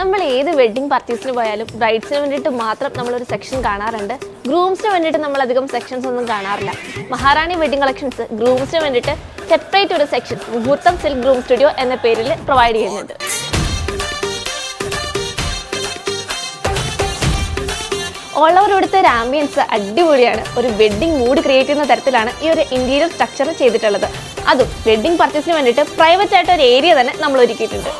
നമ്മൾ ഏത് വെഡ്ഡിംഗ് പാർട്ടീസിന് പോയാലും ബ്രൈഡ്സിന് വേണ്ടിയിട്ട് മാത്രം നമ്മളൊരു സെക്ഷൻ കാണാറുണ്ട്. ഗ്രൂംസിന് വേണ്ടിയിട്ട് നമ്മൾ അധികം സെക്ഷൻസ് ഒന്നും കാണാറില്ല. മഹാറാണി വെഡ്ഡിംഗ് കളക്ഷൻസ് ഗ്രൂംസിന് വേണ്ടിയിട്ട് സെപ്പറേറ്റ് ഒരു സെക്ഷൻ മുഹൂർത്തം സിൽക്ക് ഗ്രൂം സ്റ്റുഡിയോ എന്ന പേരിൽ പ്രൊവൈഡ് ചെയ്യുന്നുണ്ട്. ഓൾ ഓവർ ഇവിടുത്തെ ഒരു ആംബിയൻസ് അടിപൊളിയാണ്. ഒരു വെഡ്ഡിംഗ് മൂഡ് ക്രിയേറ്റ് ചെയ്യുന്ന തരത്തിലാണ് ഈ ഒരു ഇന്റീരിയർ സ്ട്രക്ചർ ചെയ്തിട്ടുള്ളത്. അതും വെഡ്ഡിംഗ് പർച്ചേസിന് വേണ്ടിയിട്ട് പ്രൈവറ്റ് ആയിട്ട് ഒരു ഏരിയ തന്നെ നമ്മൾ ഒരുക്കിയിട്ടുണ്ട്.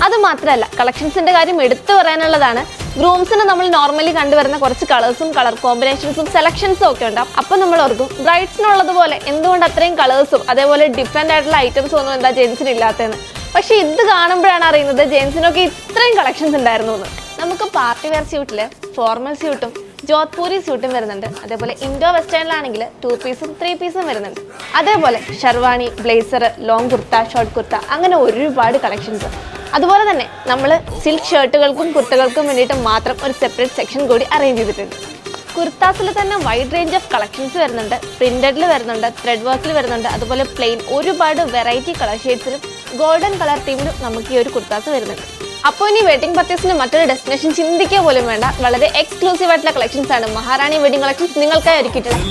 അത് മാത്രമല്ല, കളക്ഷൻസിന്റെ കാര്യം എടുത്തു പറയാനുള്ളതാണ്. ഗ്രൂംസിന് നമ്മൾ നോർമലി കണ്ടുവരുന്ന കുറച്ച് കളേഴ്സും കളർ കോമ്പിനേഷൻസും സെലക്ഷൻസും ഒക്കെ ഉണ്ടാവും. അപ്പം നമ്മൾ ഓർക്കും ബ്രൈഡ്സിനുള്ളതുപോലെ എന്തുകൊണ്ട് അത്രയും കളേഴ്സും അതേപോലെ ഡിഫറെൻ്റ് ആയിട്ടുള്ള ഐറ്റംസും ഒന്നും എന്താ ജെൻസിന് ഇല്ലാത്തതെന്ന്. പക്ഷെ ഇത് കാണുമ്പോഴാണ് അറിയുന്നത് ജെൻസിനൊക്കെ ഇത്രയും കളക്ഷൻസ് ഉണ്ടായിരുന്നു എന്ന്. നമുക്ക് പാർട്ടി വെയർ സ്യൂട്ടിൽ ഫോർമൽ സ്യൂട്ടും ജോധ്പൂരി സ്യൂട്ടും വരുന്നുണ്ട്. അതേപോലെ ഇൻഡോ വെസ്റ്റേണിലാണെങ്കിൽ 2 പീസും 3 പീസും വരുന്നുണ്ട്. അതേപോലെ sherwani, blazer, long kurta, short kurta, അങ്ങനെ ഒരുപാട് കളക്ഷൻസ്. അതുപോലെ തന്നെ നമ്മൾ സിൽക്ക് ഷർട്ടുകൾക്കും കുർത്തകൾക്കും വേണ്ടിയിട്ട് മാത്രം ഒരു സെപ്പറേറ്റ് സെക്ഷൻ കൂടി അറേഞ്ച് ചെയ്തിട്ടുണ്ട്. കുർത്താസിൽ തന്നെ വൈഡ് റേഞ്ച് ഓഫ് കളക്ഷൻസ് വരുന്നുണ്ട്. പ്രിന്റഡിൽ വരുന്നുണ്ട്, ത്രെഡ് വർക്കിൽ വരുന്നുണ്ട്, അതുപോലെ പ്ലെയിൻ ഒരുപാട് വെറൈറ്റി കളർ ഷെയ്ഡ്സിലും ഗോൾഡൻ കളർ തീമിലും നമുക്ക് ഈ ഒരു കുർത്താസ് വരുന്നുണ്ട്. അപ്പോൾ ഇനി വെഡിംഗ് പർച്ചേസിന് മറ്റൊരു ഡെസ്റ്റിനേഷൻ ചിന്തിക്കുക പോലും വേണ്ട. വളരെ എക്സ്ക്ലൂസീവ് ആയിട്ടുള്ള കളക്ഷൻസ് ആണ് മഹാറാണി വെഡിംഗ് കളക്ഷൻസ് നിങ്ങൾക്കായി ഒരുക്കിയിട്ടുള്ളത്.